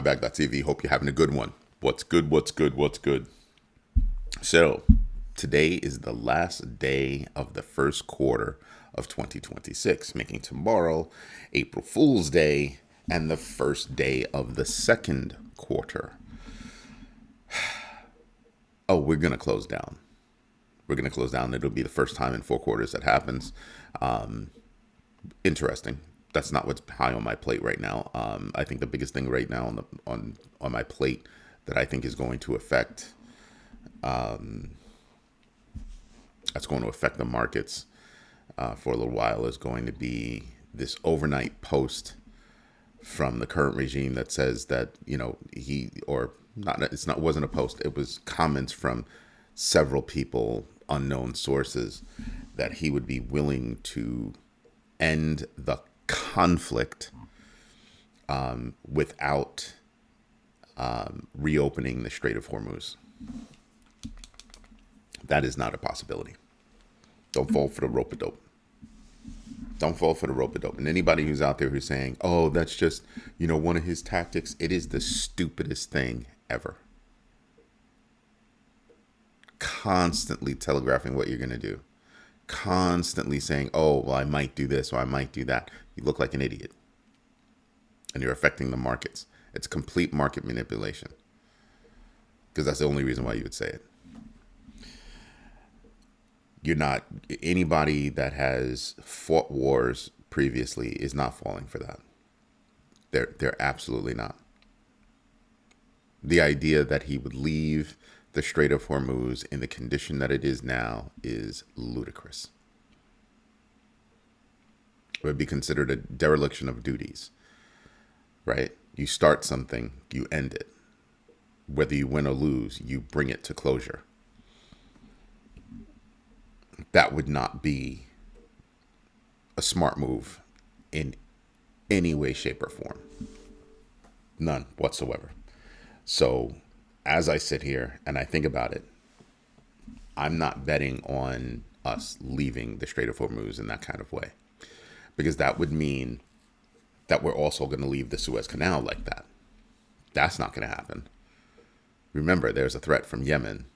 MyBag.tv. Hope you're having a good one. What's good? What's good? What's good? So, today is the last day of the first quarter of 2026, making tomorrow April Fool's Day and the first day of the second quarter. Oh, we're going to close down. We're going to close down. It'll be the first time in 4 quarters that happens. Interesting. That's not what's high on my plate right now. I think the biggest thing right now on my plate that I think is going to affect the markets for a little while is going to be this overnight post from the current regime that says that wasn't a post. It was comments from several people, unknown sources, that he would be willing to end the conflict without reopening the Strait of Hormuz. That is not a possibility. Don't fall for the rope-a-dope. Don't fall for the rope-a-dope. And anybody who's out there who's saying, oh, that's just, one of his tactics, it is the stupidest thing ever. Constantly telegraphing what you're going to do. Constantly saying, oh, well, I might do this or I might do that. You look like an idiot. And you're affecting the markets. It's complete market manipulation. Because that's the only reason why you would say it. You're not, anybody that has fought wars previously is not falling for that. They're absolutely not. The idea that he would leave the Strait of Hormuz in the condition that it is now is ludicrous. It would be considered a dereliction of duties, right? You start something, you end it. Whether you win or lose, you bring it to closure. That would not be a smart move in any way, shape, or form. None whatsoever. So as I sit here and I think about it, I'm not betting on us leaving the Strait of Hormuz in that kind of way, because that would mean that we're also going to leave the Suez Canal like that. That's not going to happen. Remember, there's a threat from Yemen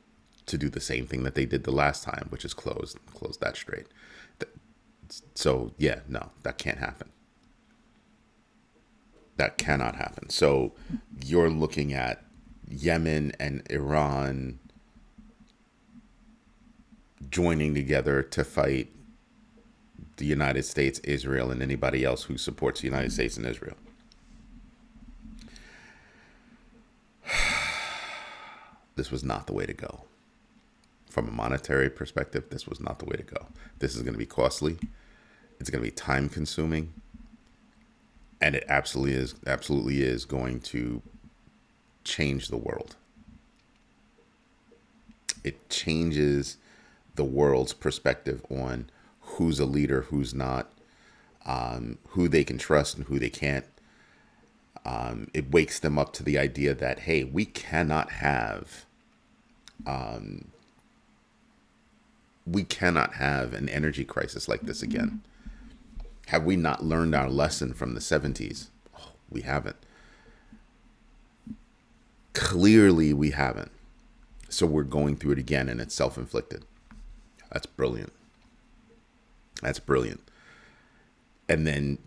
to do the same thing that they did the last time, which is close that strait. So yeah, no, that can't happen. That cannot happen. So you're looking at Yemen and Iran joining together to fight the United States, Israel, and anybody else who supports the United States and Israel. This was not the way to go. From a monetary perspective, this was not the way to go. This is going to be costly. It's going to be time consuming. And it absolutely is going to change the world. It changes the world's perspective on who's a leader, who's not, who they can trust and who they can't. It wakes them up to the idea that, hey, we cannot have an energy crisis like this again. Have we not learned our lesson from the 70s? Oh, we haven't. Clearly, we haven't. So we're going through it again, and it's self-inflicted. That's brilliant. That's brilliant. And then,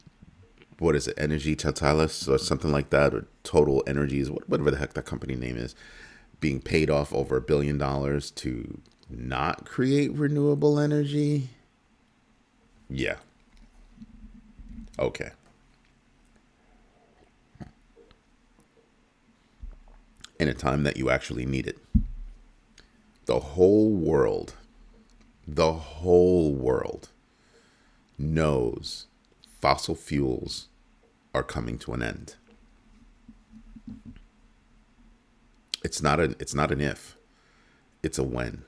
what is it? Energy Totalis or something like that, or Total Energies, whatever the heck that company name is, being paid off over $1 billion to not create renewable energy. Yeah. Okay. In a time that you actually need it. The whole world knows fossil fuels are coming to an end. It's not an if, it's a when.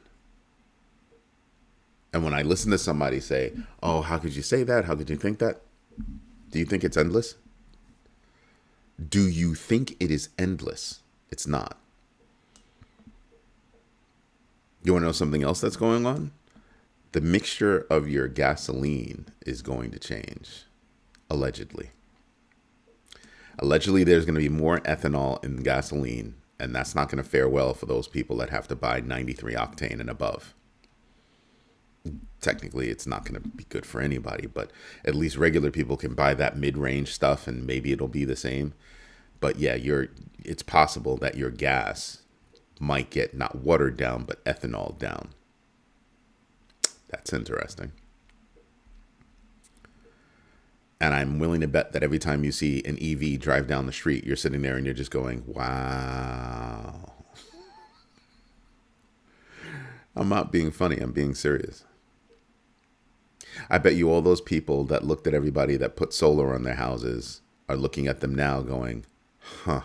And when I listen to somebody say, oh, how could you say that? How could you think that? Do you think it's endless? Do you think it is endless? It's not. You want to know something else that's going on? The mixture of your gasoline is going to change, allegedly. Allegedly, there's going to be more ethanol in gasoline, and that's not going to fare well for those people that have to buy 93 octane and above. Technically, it's not going to be good for anybody, but at least regular people can buy that mid-range stuff, and maybe it'll be the same. But yeah, it's possible that your gas might get not watered down, but ethanol down. That's interesting. And I'm willing to bet that every time you see an EV drive down the street, you're sitting there and you're just going, wow. I'm not being funny. I'm being serious. I bet you all those people that looked at everybody that put solar on their houses are looking at them now going, huh,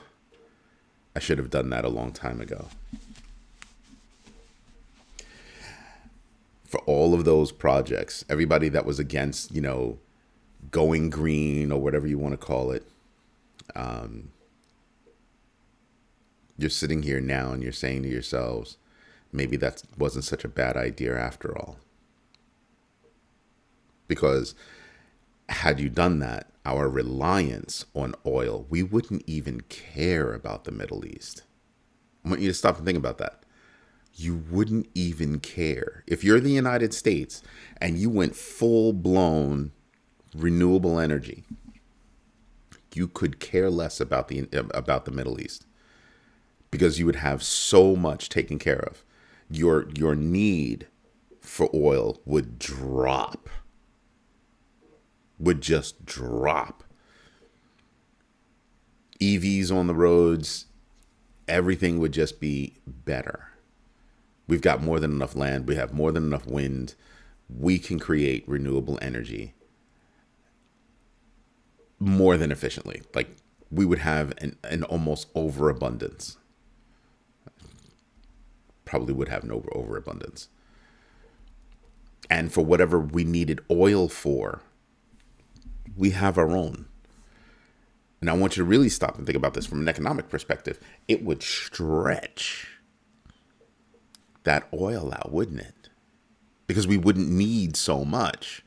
I should have done that a long time ago. For all of those projects, everybody that was against, going green or whatever you want to call it, you're sitting here now and you're saying to yourselves, maybe that wasn't such a bad idea after all. Because had you done that, our reliance on oil, we wouldn't even care about the Middle East. I want you to stop and think about that. You wouldn't even care. If you're the United States and you went full-blown renewable energy, you could care less about the Middle East, because you would have so much taken care of. Your need for oil would drop. Would just drop. EVs on the roads, everything would just be better. We've got more than enough land. We have more than enough wind. We can create renewable energy more than efficiently. Like, we would have an almost overabundance. Probably would have an overabundance. And for whatever we needed oil for, we have our own. And I want you to really stop and think about this from an economic perspective. It would stretch that oil out, wouldn't it? Because we wouldn't need so much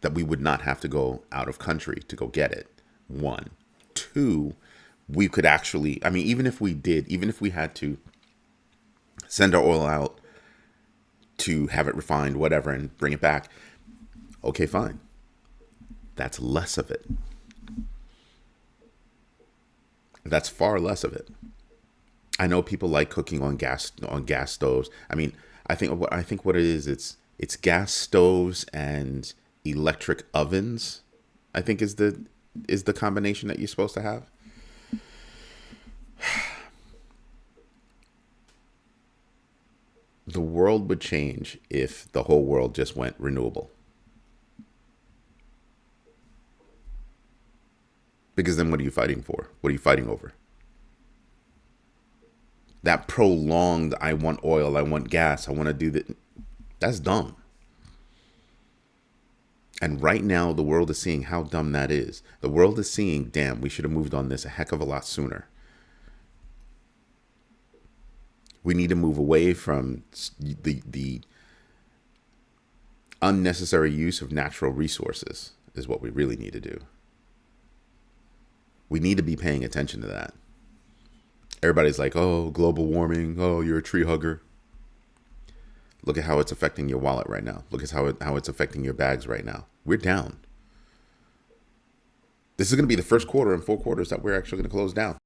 that we would not have to go out of country to go get it. One. Two, we could actually, even if we had to send our oil out to have it refined, whatever, and bring it back, okay, fine. That's less of it. That's far less of it. I know people like cooking on gas stoves. I think what it is, it's gas stoves and electric ovens, I think is the combination that you're supposed to have. The world would change if the whole world just went renewable. Because then what are you fighting for? What are you fighting over? That prolonged, I want oil, I want gas, I want to do that. That's dumb. And right now, the world is seeing how dumb that is. The world is seeing, damn, we should have moved on this a heck of a lot sooner. We need to move away from the unnecessary use of natural resources is what we really need to do. We need to be paying attention to that. Everybody's like, oh, global warming. Oh, you're a tree hugger. Look at how it's affecting your wallet right now. Look at how it's affecting your bags right now. We're down. This is going to be the first quarter in 4 quarters that we're actually going to close down.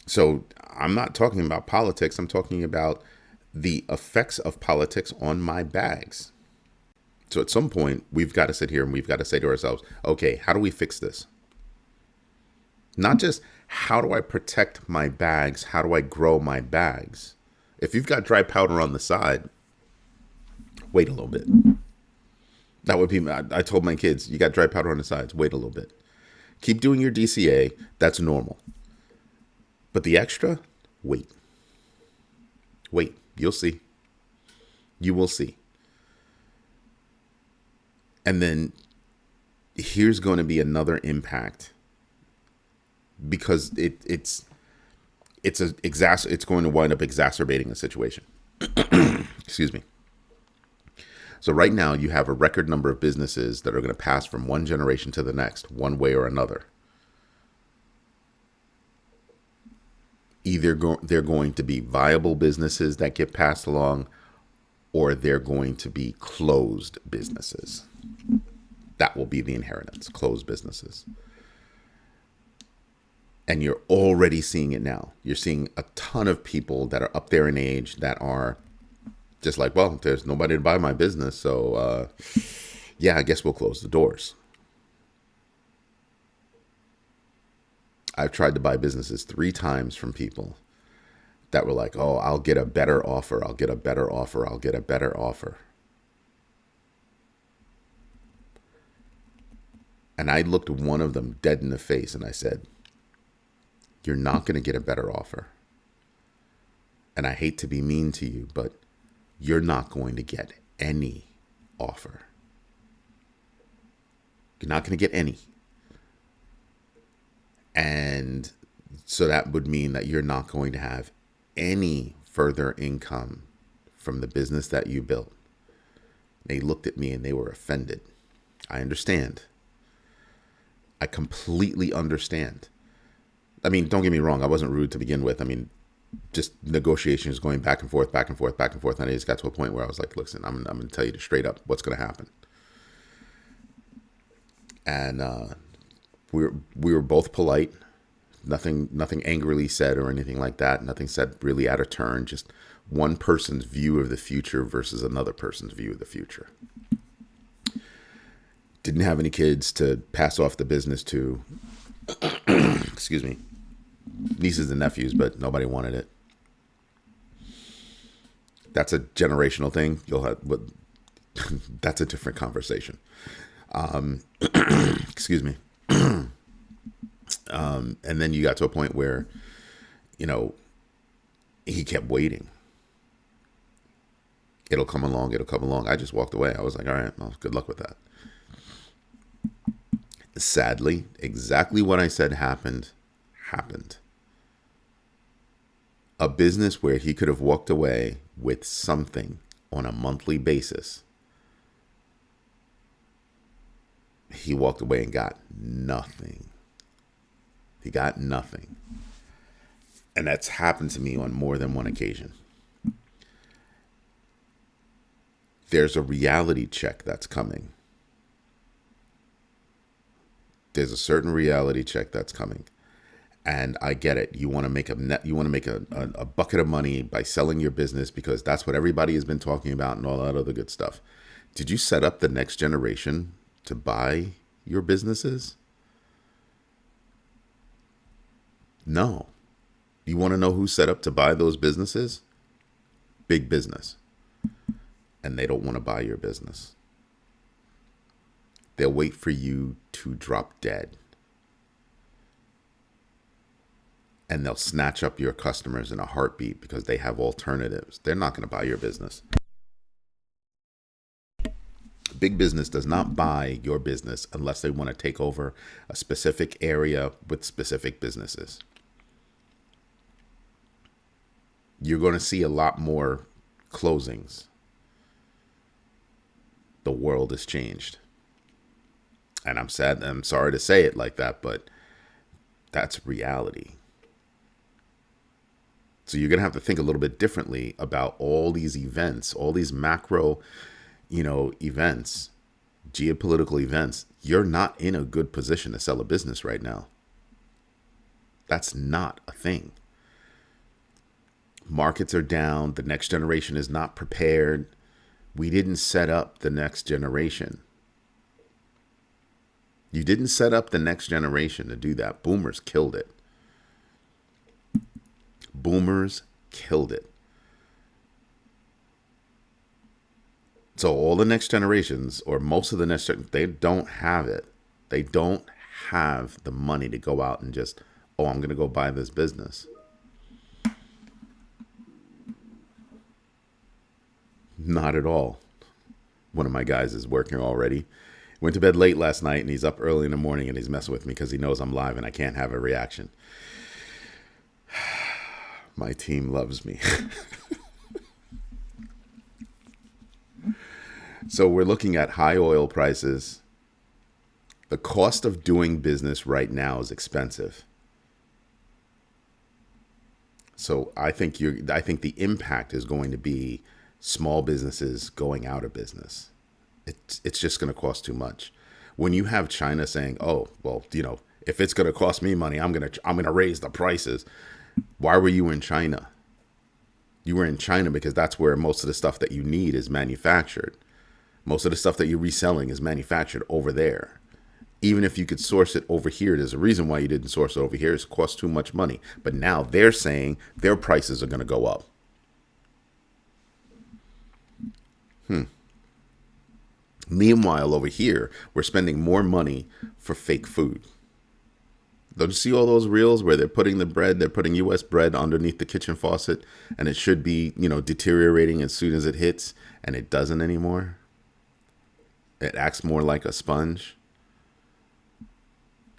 So I'm not talking about politics. I'm talking about the effects of politics on my bags. So at some point, we've got to sit here and we've got to say to ourselves, okay, how do we fix this? Not just how do I protect my bags? How do I grow my bags? If you've got dry powder on the side, wait a little bit. That would be, I told my kids, you got dry powder on the sides, wait a little bit. Keep doing your DCA, that's normal. But the extra, wait. Wait, you'll see. You will see. And then here's going to be another impact, because it's going to wind up exacerbating the situation. Excuse me. So right now you have a record number of businesses that are going to pass from one generation to the next, one way or another. Either they're going to be viable businesses that get passed along, or they're going to be closed businesses. That will be the inheritance, closed businesses. And you're already seeing it now. You're seeing a ton of people that are up there in age that are just like, well, there's nobody to buy my business, so yeah, I guess we'll close the doors. I've tried to buy businesses 3 times from people that were like, oh, I'll get a better offer. I'll get a better offer. I'll get a better offer. And I looked one of them dead in the face and I said, you're not going to get a better offer. And I hate to be mean to you, but you're not going to get any offer. You're not going to get any. And so that would mean that you're not going to have any further income from the business that you built. They looked at me and they were offended. I understand. I completely understand. I mean, don't get me wrong. I wasn't rude to begin with. I mean, just negotiations going back and forth, back and forth, back and forth. And I just got to a point where I was like, listen, I'm going to tell you straight up what's going to happen. And we were both polite. Nothing angrily said or anything like that. Nothing said really out of turn. Just one person's view of the future versus another person's view of the future. Didn't have any kids to pass off the business to. Excuse me. Nieces and nephews, but nobody wanted it. That's a generational thing. You'll have, but that's a different conversation. Excuse me. And then you got to a point where, you know, he kept waiting. It'll come along. It'll come along. I just walked away. I was like, all right, well, good luck with that. Sadly, exactly what I said happened. A business where he could have walked away with something on a monthly basis. He walked away and got nothing. He got nothing. And that's happened to me on more than one occasion. There's a reality check that's coming. There's a certain reality check that's coming. And I get it. You want to make a bucket of money by selling your business because that's what everybody has been talking about and all that other good stuff. Did you set up the next generation to buy your businesses? No. You want to know who's set up to buy those businesses? Big business. And they don't want to buy your business. They'll wait for you to drop dead. And they'll snatch up your customers in a heartbeat because they have alternatives. They're not going to buy your business. Big business does not buy your business unless they want to take over a specific area with specific businesses. You're going to see a lot more closings. The world has changed. And I'm sorry to say it like that, but that's reality. So you're going to have to think a little bit differently about all these events, all these macro, events, geopolitical events. You're not in a good position to sell a business right now. That's not a thing. Markets are down. The next generation is not prepared. We didn't set up the next generation. You didn't set up the next generation to do that. Boomers killed it. Boomers killed it. So all the next generations, or most of the next, they don't have it. They don't have the money to go out and just, I'm going to go buy this business. Not at all. One of my guys is working already. Went to bed late last night and he's up early in the morning and he's messing with me because he knows I'm live and I can't have a reaction. My team loves me. So we're looking at high oil prices. The cost of doing business right now is expensive. So I think the impact is going to be small businesses going out of business. It's just going to cost too much. When you have China saying, "Oh, well, if it's going to cost me money, I'm going to raise the prices." Why were you in China? You were in China because that's where most of the stuff that you need is manufactured. Most of the stuff that you're reselling is manufactured over there. Even if you could source it over here, there's a reason why you didn't source it over here. It costs too much money. But now they're saying their prices are going to go up. Meanwhile, over here, we're spending more money for fake food. Don't you see all those reels where they're putting U.S. bread underneath the kitchen faucet, and it should be, deteriorating as soon as it hits, and it doesn't anymore? It acts more like a sponge.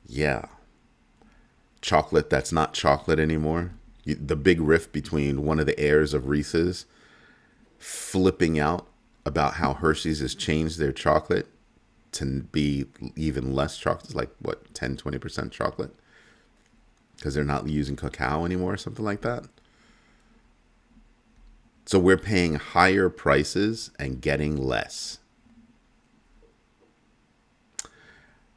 Yeah. Chocolate that's not chocolate anymore. The big riff between one of the heirs of Reese's flipping out about how Hershey's has changed their chocolate to be even less chocolate. It's like, what, 10, 20% chocolate? Because they're not using cacao anymore or something like that. So we're paying higher prices and getting less.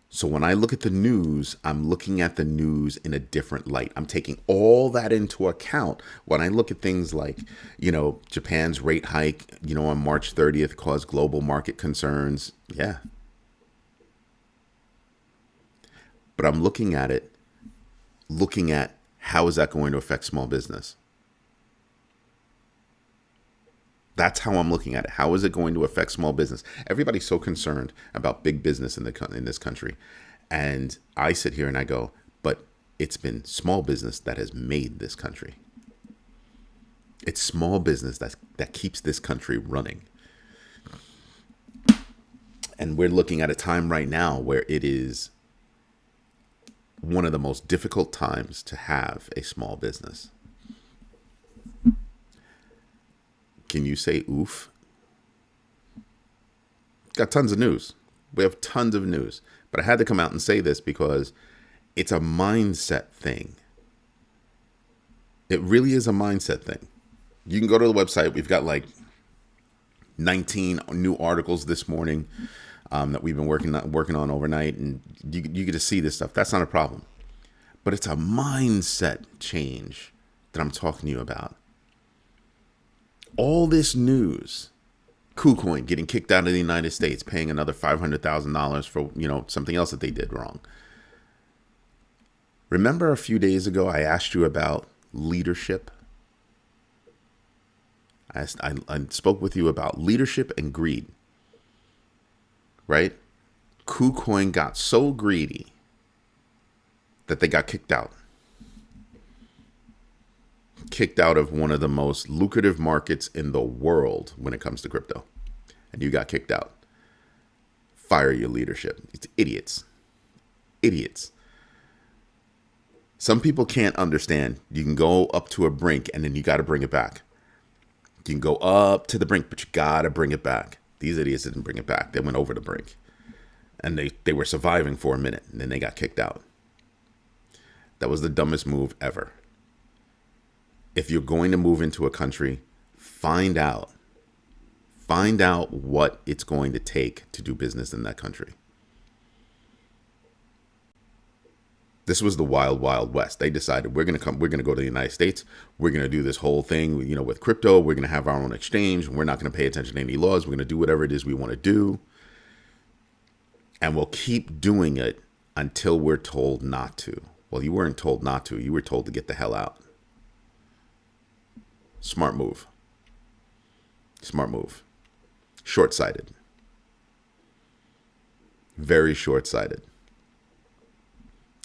So when I look at the news, I'm looking at the news in a different light. I'm taking all that into account when I look at things like, Japan's rate hike, on March 30th caused global market concerns. Yeah. But I'm looking at how is that going to affect small business? That's how I'm looking at it. How is it going to affect small business? Everybody's so concerned about big business in this country. And I sit here and I go, but it's been small business that has made this country. It's small business that keeps this country running. And we're looking at a time right now where it is one of the most difficult times to have a small business. Can you say oof? Got tons of news. We have tons of news. But I had to come out and say this because it's a mindset thing. It really is a mindset thing. You can go to the website. We've got like 19 new articles this morning that we've been working on overnight. And you get to see this stuff. That's not a problem. But it's a mindset change that I'm talking to you about. All this news, KuCoin getting kicked out of the United States, paying another $500,000 for, something else that they did wrong. Remember a few days ago, I asked you about leadership. I spoke with you about leadership and greed, right? KuCoin got so greedy that they got kicked out. Kicked out of one of the most lucrative markets in the world when it comes to crypto. And you got kicked out. Fire your leadership. It's idiots. Idiots. Some people can't understand. You can go up to a brink and then you got to bring it back. You can go up to the brink, but you got to bring it back. These idiots didn't bring it back. They went over the brink. And they were surviving for a minute and then they got kicked out. That was the dumbest move ever. If you're going to move into a country, find out what it's going to take to do business in that country. This was the wild, wild west. They decided we're going to go to the United States. We're going to do this whole thing, with crypto. We're going to have our own exchange. We're not going to pay attention to any laws. We're going to do whatever it is we want to do. And we'll keep doing it until we're told not to. Well, you weren't told not to. You were told to get the hell out. Smart move. Smart move. Short-sighted. Very short-sighted.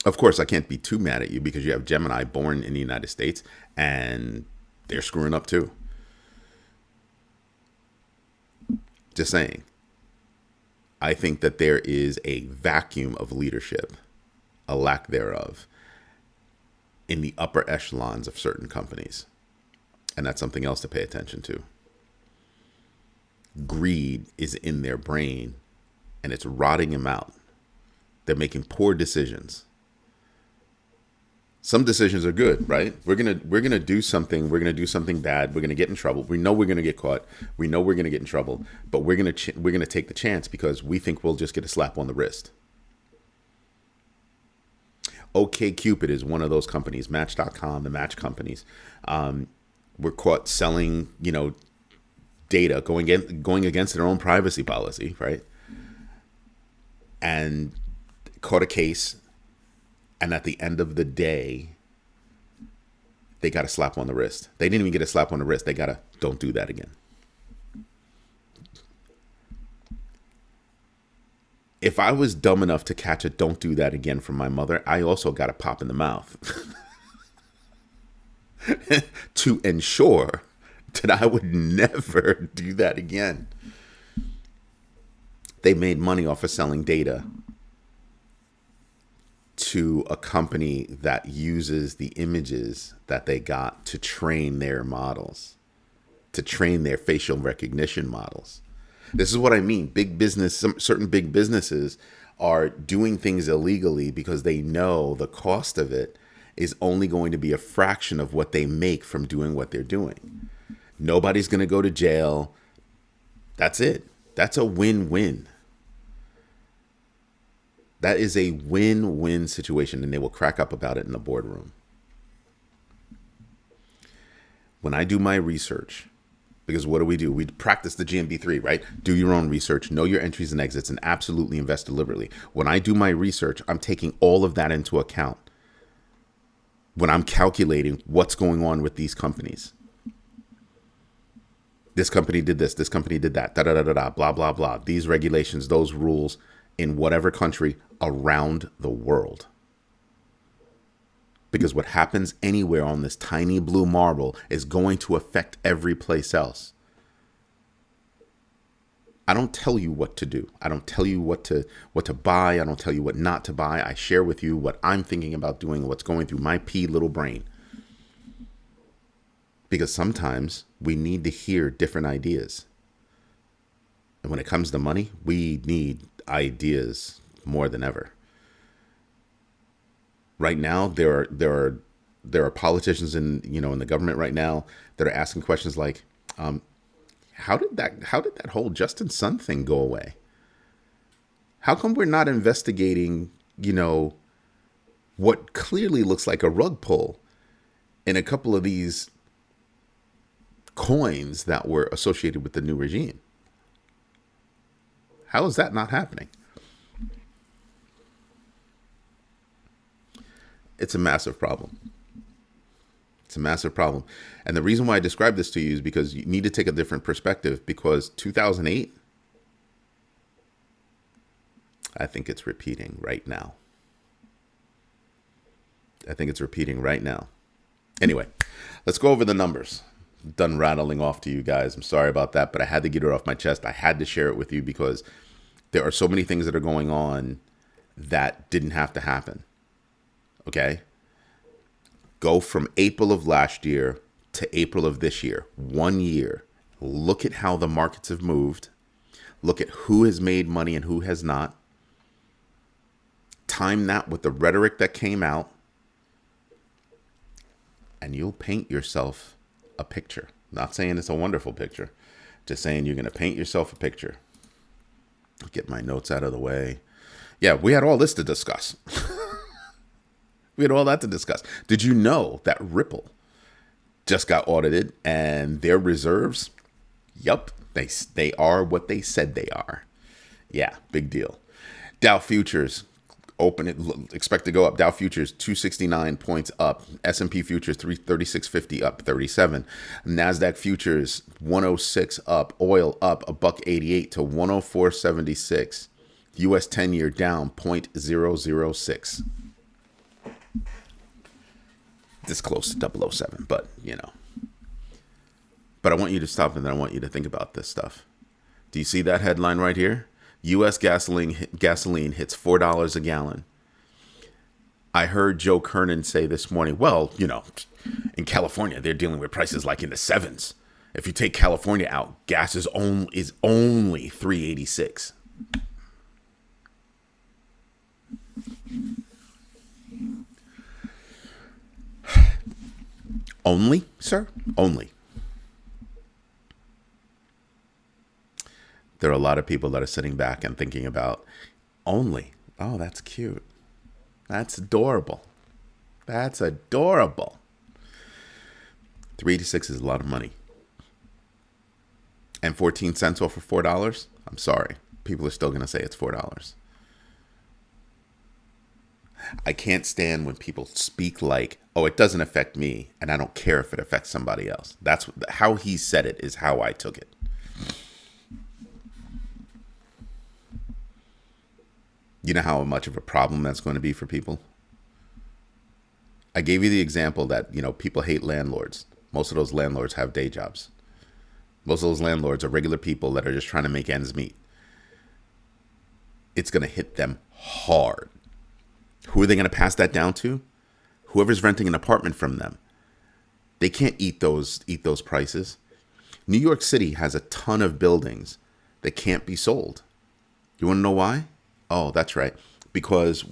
Of course, I can't be too mad at you because you have Gemini born in the United States and they're screwing up too. Just saying. I think that there is a vacuum of leadership, a lack thereof, in the upper echelons of certain companies. And that's something else to pay attention to. greed is in their brain and it's rotting them out. They're making poor decisions. Some decisions are good, right? We're gonna do something. We're gonna do something bad. We're gonna get in trouble. We know we're gonna get caught. We know we're gonna get in trouble. But we're gonna take the chance because we think we'll just get a slap on the wrist. OkCupid is one of those companies. Match.com, the match companies, were caught selling, data going against their own privacy policy, right? And caught a case. And at the end of the day, they got a slap on the wrist. They didn't even get a slap on the wrist. They got a, don't do that again. If I was dumb enough to catch a don't do that again from my mother, I also got a pop in the mouth to ensure that I would never do that again. They made money off of selling data to a company that uses the images that they got to train their models, to train their facial recognition models. This is what I mean. Big business, certain big businesses are doing things illegally because they know the cost of it is only going to be a fraction of what they make from doing what they're doing. Nobody's going to go to jail. That's it. That's a win-win. That is a win-win situation, and they will crack up about it in the boardroom. When I do my research, because what do? We practice the GMB3, right? Do your own research, know your entries and exits, and absolutely invest deliberately. When I do my research, I'm taking all of that into account when I'm calculating what's going on with these companies. This company did this, this company did that, da-da-da-da-da, blah, blah, blah. These regulations, those rules in whatever country around the world. Because what happens anywhere on this tiny blue marble is going to affect every place else. I don't tell you what to do. I don't tell you what to buy. I don't tell you what not to buy. I share with you what I'm thinking about doing, what's going through my pea little brain. Because sometimes we need to hear different ideas. And when it comes to money, we need ideas more than ever. Right now, there are politicians in the government right now that are asking questions like, how did that whole Justin Sun thing go away? How come we're not investigating, what clearly looks like a rug pull in a couple of these coins that were associated with the new regime? How is that not happening? It's a massive problem. It's a massive problem. And the reason why I describe this to you is because you need to take a different perspective, because 2008, I think it's repeating right now. I think it's repeating right now. Anyway, let's go over the numbers. I'm done rattling off to you guys. I'm sorry about that, but I had to get it off my chest. I had to share it with you because there are so many things that are going on that didn't have to happen. Okay? Go from April of last year to April of this year. 1 year. Look at how the markets have moved. Look at who has made money and who has not. Time that with the rhetoric that came out. And you'll paint yourself a picture. Not saying it's a wonderful picture. Just saying you're going to paint yourself a picture. I'll get my notes out of the way. Yeah, we had all this to discuss. We had all that to discuss. Did you know that Ripple just got audited and their reserves? Yup, they are what they said they are. Yeah, big deal. Dow futures expect to go up. Dow futures 269 points up. S&P futures 336.50 up 37. Nasdaq futures 106 up. Oil up $1.88 to 104.76. US 10-year down 0.006. This close to 007, but But I want you to stop and then I want you to think about this stuff. Do you see that headline right here? U.S. gasoline hits $4 a gallon. I heard Joe Kernan say this morning, well, in California, they're dealing with prices like in the sevens. If you take California out, gas is only 386. Only, sir? Only. There are a lot of people that are sitting back and thinking about only. Oh, that's cute. That's adorable. That's adorable. 386 is a lot of money. And 14 cents off of $4? I'm sorry. People are still going to say it's $4. I can't stand when people speak like, oh, it doesn't affect me, and I don't care if it affects somebody else. That's how he said it is how I took it. You know how much of a problem that's going to be for people? I gave you the example that, people hate landlords. Most of those landlords have day jobs. Most of those landlords are regular people that are just trying to make ends meet. It's going to hit them hard. Who are they going to pass that down to? Whoever's renting an apartment from them. They can't eat those prices. New York City has a ton of buildings that can't be sold. You want to know why? Oh, that's right. Because,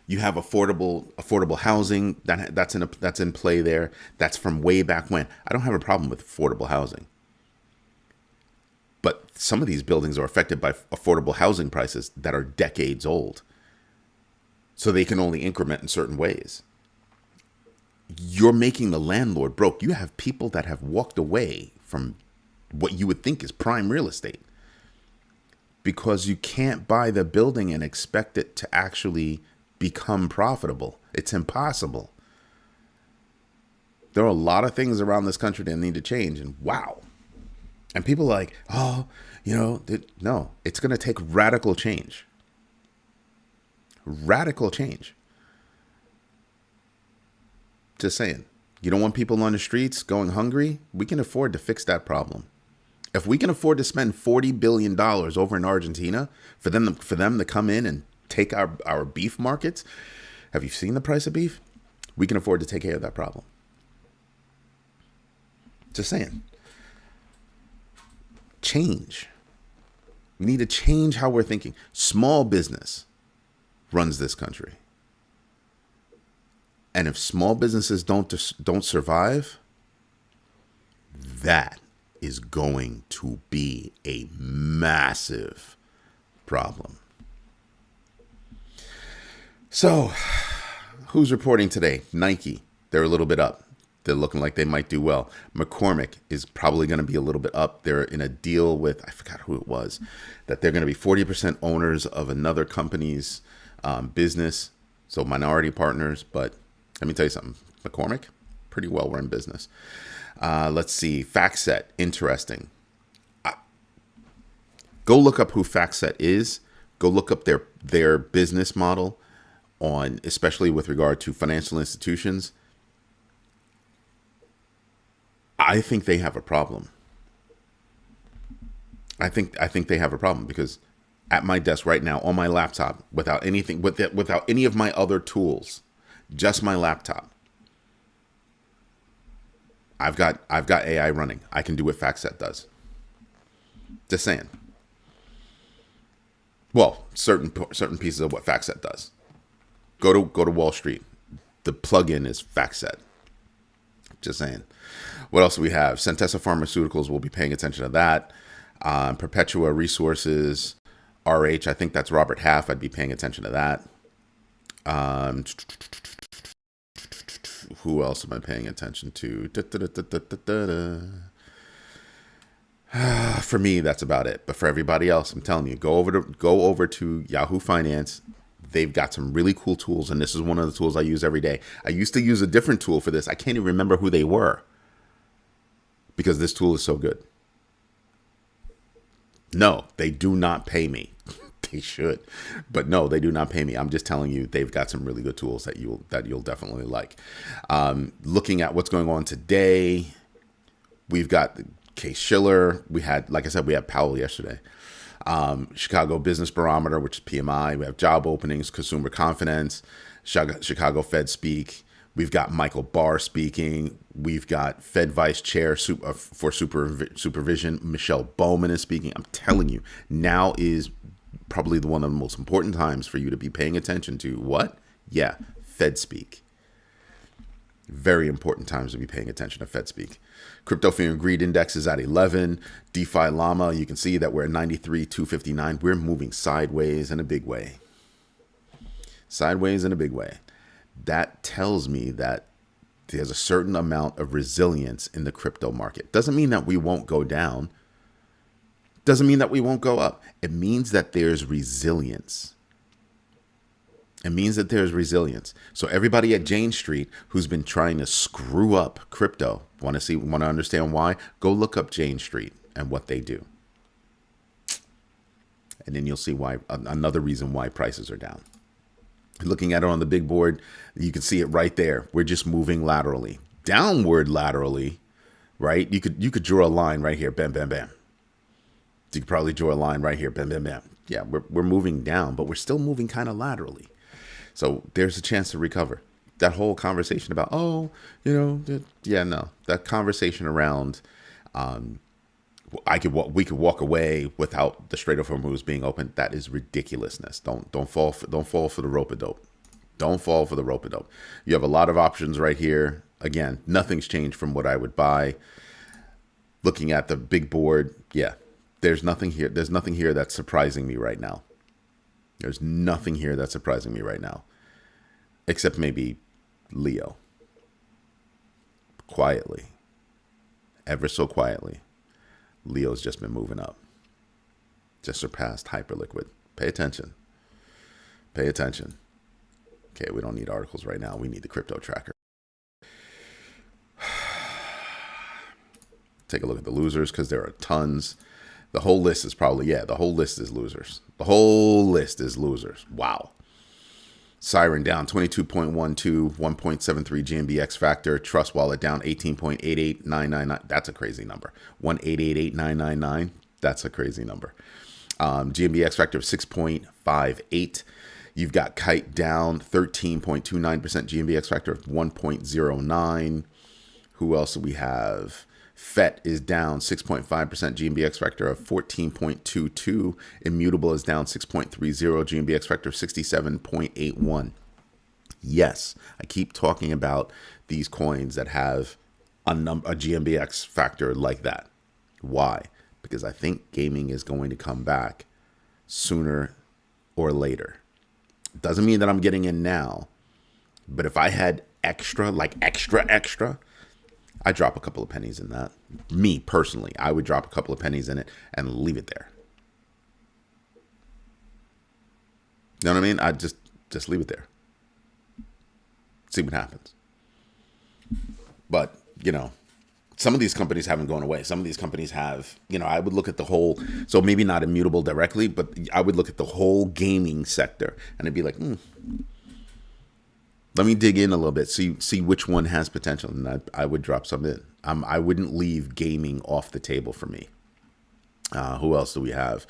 you have affordable housing that's in play there. That's from way back when. I don't have a problem with affordable housing. But some of these buildings are affected by affordable housing prices that are decades old. So they can only increment in certain ways. You're making the landlord broke. You have people that have walked away from what you would think is prime real estate because you can't buy the building and expect it to actually become profitable. It's impossible. There are a lot of things around this country that need to change, and wow. And people are like, oh, no, it's going to take radical change. Radical change. Just saying. You don't want people on the streets going hungry? We can afford to fix that problem. If we can afford to spend $40 billion over in Argentina for them to come in and take our beef markets, have you seen the price of beef? We can afford to take care of that problem. Just saying. Change. We need to change how we're thinking. Small business runs this country. And if small businesses don't survive, that is going to be a massive problem. So, who's reporting today? Nike. They're a little bit up. They're looking like they might do well. McCormick is probably going to be a little bit up. They're in a deal with, I forgot who it was, that they're going to be 40% owners of another company's business. So minority partners. But let me tell you something. McCormick, pretty well run business. Let's see. FactSet, interesting. Go look up who FactSet is. Go look up their business model on, especially with regard to financial institutions. I think they have a problem. I think they have a problem because at my desk right now on my laptop, without any of my other tools, just my laptop, I've got AI running. I can do what FactSet does. Just saying. Well, certain pieces of what FactSet does. Go to Wall Street. The plugin is FactSet. Just saying. What else do we have? Centessa Pharmaceuticals, will be paying attention to that. Perpetua Resources, RH, I think that's Robert Half. I'd be paying attention to that. Who else am I paying attention to? For me, that's about it. But for everybody else, I'm telling you, go over to Yahoo Finance. They've got some really cool tools, and this is one of the tools I use every day. I used to use a different tool for this. I can't even remember who they were because this tool is so good. No, they do not pay me. They should, but no, they do not pay me. I'm just telling you, they've got some really good tools that you'll definitely like. Looking at what's going on today, we've got Case Shiller. We had, like I said, we had Powell yesterday. Chicago Business Barometer, which is PMI. We have job openings, consumer confidence, Chicago Fed speak, We've got Michael Barr speaking. We've got Fed Vice Chair for Supervision, Michelle Bowman is speaking. I'm telling you, now is probably one of the most important times for you to be paying attention to what? Yeah, Fed speak. Very important times to be paying attention to Fed speak. Crypto Fear and Greed Index is at 11. DeFi Llama, you can see that we're at 93,259. We're moving sideways in a big way. Sideways in a big way. That tells me that there's a certain amount of resilience in the crypto market. Doesn't mean that we won't go down. Doesn't mean that we won't go up. It means that there's resilience. It means that there's resilience. So everybody at Jane Street who's been trying to screw up crypto, want to understand why? Go look up Jane Street and what they do. And then you'll see why, another reason why prices are down. Looking at it on the big board, you can see it right there. We're just moving laterally, downward laterally, right? You could draw a line right here, bam, bam, bam. You could probably draw a line right here, bam, bam, bam. Yeah, we're moving down, but we're still moving kind of laterally. So there's a chance to recover. That whole conversation about, that conversation around, we could walk away without the Strait of Hormuz being open. That is ridiculousness. Don't fall for the rope-a-dope. Don't fall for the rope-a-dope. You have a lot of options right here. Again, nothing's changed from what I would buy. Looking at the big board, yeah, there's nothing here. There's nothing here that's surprising me right now. There's nothing here that's surprising me right now, except maybe Leo. Quietly, ever so quietly, Leo's just been moving up. Just surpassed Hyperliquid. Pay attention. Pay attention. Okay, we don't need articles right now. We need the crypto tracker. Take a look at the losers because there are tons. The whole list is probably, the whole list is losers. The whole list is losers. Wow. Siren down 22.12, 1.73 GMB X Factor. Trust Wallet down 18.88999. That's a crazy number. 1888999. That's a crazy number. GMB X Factor of 6.58. You've got Kite down 13.29%. GMB X Factor of 1.09. Who else do we have? FET is down 6.5%, GMB X Factor of 14.22. Immutable is down 6.30, GMB X Factor of 67.81. Yes, I keep talking about these coins that have a GMB X Factor like that. Why? Because I think gaming is going to come back sooner or later. Doesn't mean that I'm getting in now, but if I had extra, I drop a couple of pennies in that. Me personally, I would drop a couple of pennies in it and leave it there. You know what I mean? I just leave it there. See what happens. But, some of these companies haven't gone away. Some of these companies have, I would look at the whole, so maybe not Immutable directly, but I would look at the whole gaming sector and I'd be like, let me dig in a little bit, see which one has potential, and I would drop some in. I wouldn't leave gaming off the table for me. Who else do we have?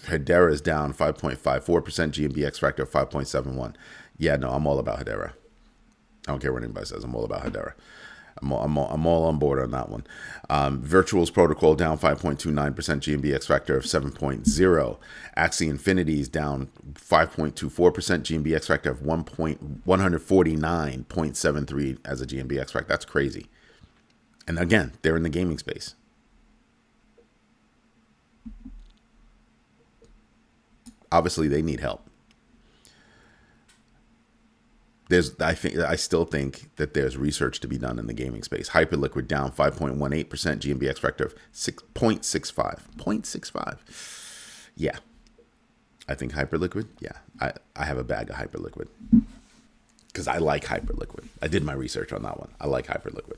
Hedera is down 5.54%, GMB X Factor 5.71. Yeah, no, I'm all about Hedera. I don't care what anybody says. I'm all about Hedera. I'm all on board on that one. Virtuals Protocol down 5.29%, GMB X Factor of 7.0. Axie Infinity is down 5.24%, GMB X Factor of 149.73 as a GMB X Factor. That's crazy. And again, they're in the gaming space. Obviously, they need help. I still think that there's research to be done in the gaming space. Hyperliquid down 5.18%, GMB X Factor of 6.65. 0.65. Yeah. I think Hyperliquid, I have a bag of Hyperliquid. Because I like Hyperliquid. I did my research on that one. I like Hyperliquid.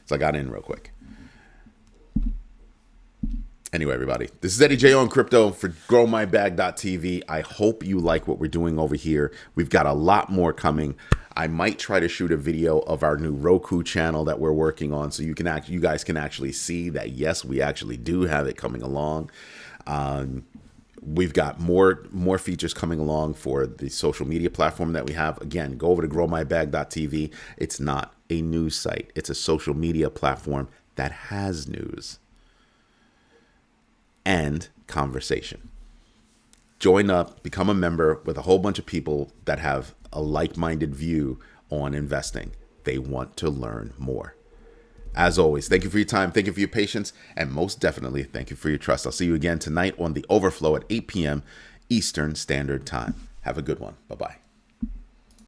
So I got in real quick. Anyway, everybody, this is Eddie J on crypto for growmybag.tv. I hope you like what we're doing over here. We've got a lot more coming. I might try to shoot a video of our new Roku channel that we're working on, so you guys can actually see that yes, we actually do have it coming along. We've got more features coming along for the social media platform that we have. Again, go over to growmybag.tv. It's not a news site. It's a social media platform that has news and conversation. Join up, become a member with a whole bunch of people that have a like-minded view on investing. They want to learn more. As always, thank you for your time, thank you for your patience, and most definitely, thank you for your trust. I'll see you again tonight on The Overflow at 8 p.m. Eastern Standard Time. Have a good one. Bye-bye.